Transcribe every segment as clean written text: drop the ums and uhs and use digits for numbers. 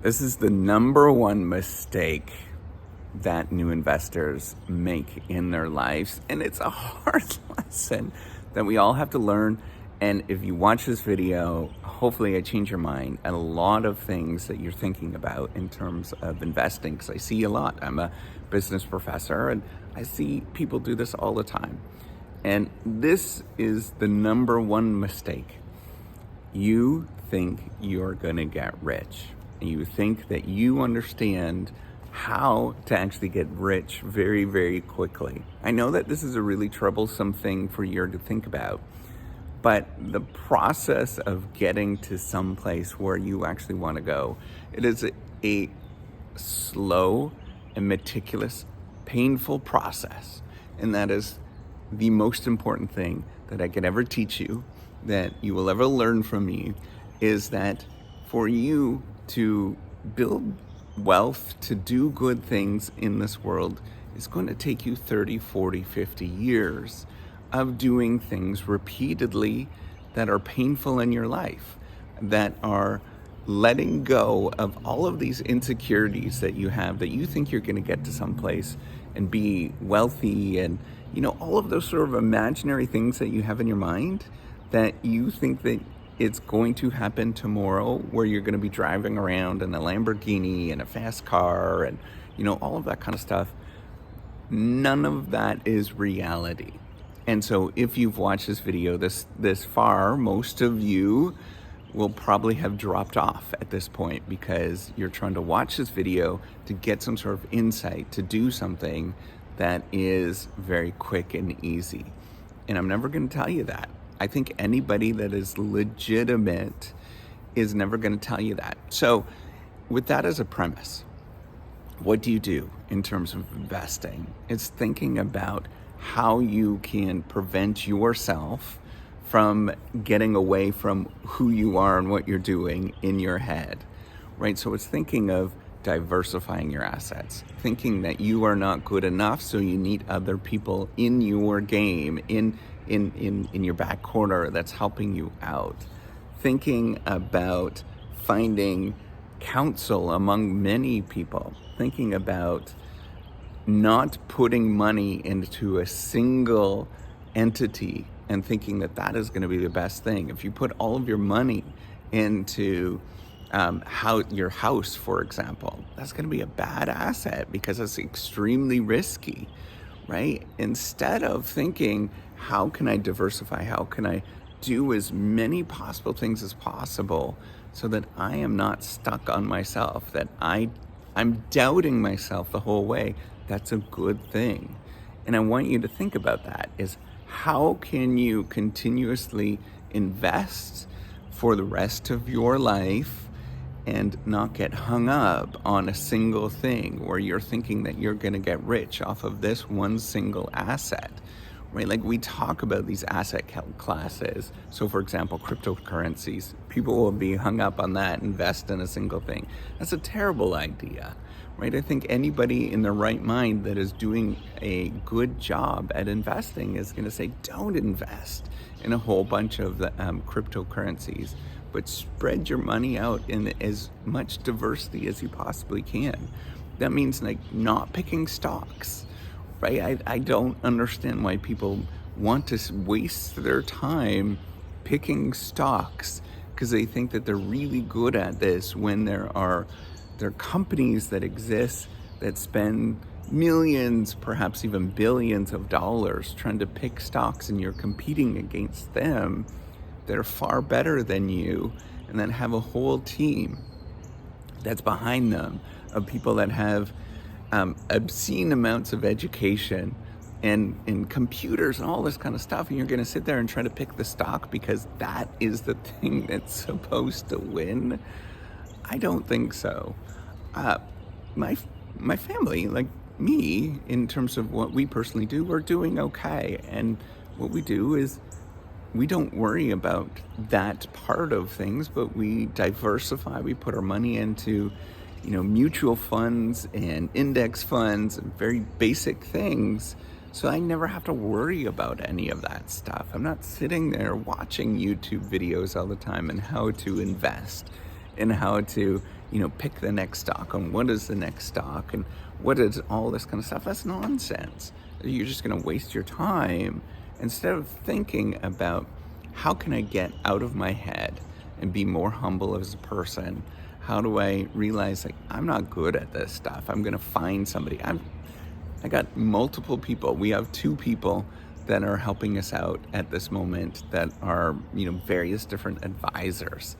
This is the number one mistake that new investors make in their lives. And it's a hard lesson that we all have to learn. And if you watch this video, hopefully I change your mind and a lot of things that you're thinking about in terms of investing, because I see a lot. I'm a business professor and I see people do this all the time. And this is the number one mistake. You think you're going to get rich. You think that you understand how to actually get rich very, very quickly. I know that this is a really troublesome thing for you to think about, but the process of getting to some place where you actually want to go, it is a slow and meticulous, painful process. And that is the most important thing that I could ever teach you, that you will ever learn from me, is that for you to build wealth, to do good things in this world, is going to take you 30, 40, 50 years of doing things repeatedly that are painful in your life, that are letting go of all of these insecurities that you have, that you think you're going to get to some place and be wealthy, and all of those sort of imaginary things that you have in your mind, that you think that it's going to happen tomorrow, where you're going to be driving around in a Lamborghini and a fast car and all of that kind of stuff. None of that is reality. And so if you've watched this video this far, most of you will probably have dropped off at this point, because you're trying to watch this video to get some sort of insight, to do something that is very quick and easy. And I'm never going to tell you that. I think anybody that is legitimate is never going to tell you that. So with that as a premise, what do you do in terms of investing? It's thinking about how you can prevent yourself from getting away from who you are and what you're doing in your head, right? So it's thinking of diversifying your assets, thinking that you are not good enough, so you need other people in your game, in your back corner that's helping you out. Thinking about finding counsel among many people. Thinking about not putting money into a single entity and thinking that that is going to be the best thing. If you put all of your money into your house, for example, that's going to be a bad asset because it's extremely risky, right? Instead of thinking, how can I diversify? How can I do as many possible things as possible so that I am not stuck on myself, that I'm doubting myself the whole way? That's a good thing. And I want you to think about that, is how can you continuously invest for the rest of your life and not get hung up on a single thing where you're thinking that you're going to get rich off of this one single asset, right? Like, we talk about these asset classes. So for example, cryptocurrencies, people will be hung up on that, invest in a single thing. That's a terrible idea, right? I think anybody in their right mind that is doing a good job at investing is going to say, don't invest in a whole bunch of the cryptocurrencies, but spread your money out in as much diversity as you possibly can. That means like not picking stocks, right? I don't understand why people want to waste their time picking stocks, because they think that they're really good at this, when there are companies that exist that spend millions, perhaps even billions of dollars trying to pick stocks, and you're competing against them. They're far better than you, and then have a whole team that's behind them of people that have obscene amounts of education and computers and all this kind of stuff, and you're going to sit there and try to pick the stock because that is the thing that's supposed to win? I don't think so. My family, like me, in terms of what we personally do, we're doing okay. And what we do is we don't worry about that part of things, but we diversify. We put our money into, mutual funds and index funds and very basic things. So I never have to worry about any of that stuff. I'm not sitting there watching YouTube videos all the time and how to invest and how to, pick the next stock and what is the next stock and what is all this kind of stuff. That's nonsense. You're just going to waste your time instead of thinking about how can I get out of my head and be more humble as a person. How do I realize I'm not good at this stuff? I'm going to find somebody. I got multiple people. We have 2 people that are helping us out at this moment that are, various different advisors,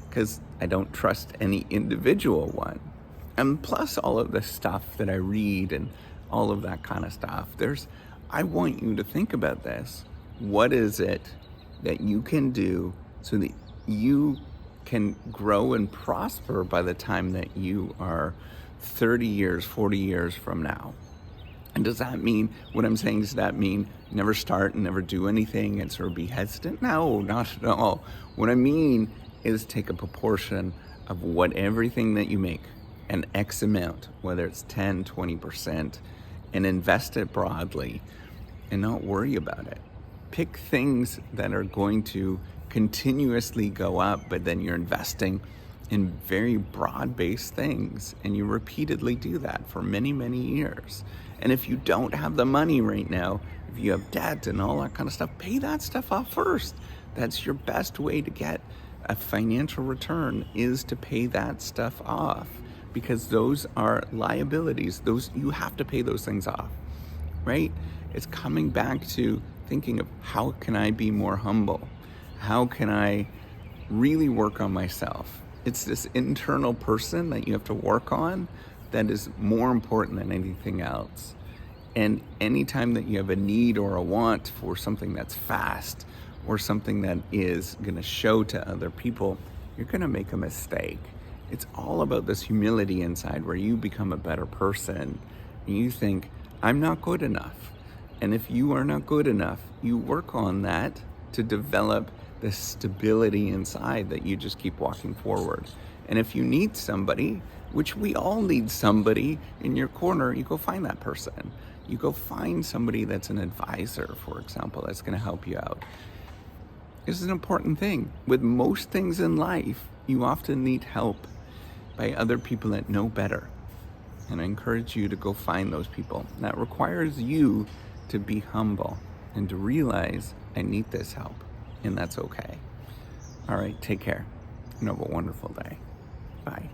because I don't trust any individual one. And plus all of the stuff that I read and all of that kind of stuff, I want you to think about this. What is it that you can do so that you can grow and prosper by the time that you are 30 years, 40 years from now? And does that mean, what I'm saying, does that mean never start and never do anything and sort of be hesitant? No, not at all. What I mean is take a proportion of everything that you make, an X amount, whether it's 10, 20%, and invest it broadly and not worry about it. Pick things that are going to continuously go up, but then you're investing in very broad-based things, and you repeatedly do that for many, many years. And if you don't have the money right now, if you have debt and all that kind of stuff, pay that stuff off first. That's your best way to get a financial return, is to pay that stuff off, because those are liabilities. You have to pay those things off, right? It's coming back to thinking of how can I be more humble? How can I really work on myself? It's this internal person that you have to work on that is more important than anything else. And anytime that you have a need or a want for something that's fast or something that is going to show to other people, you're going to make a mistake. It's all about this humility inside where you become a better person and you think, I'm not good enough. And if you are not good enough, you work on that to develop this stability inside that you just keep walking forward. And if you need somebody, which we all need somebody in your corner, you go find that person. You go find somebody that's an advisor, for example, that's going to help you out. This is an important thing. With most things in life, you often need help by other people that know better. And I encourage you to go find those people. That requires you to be humble and to realize I need this help. And that's okay. All right, take care and have a wonderful day. Bye.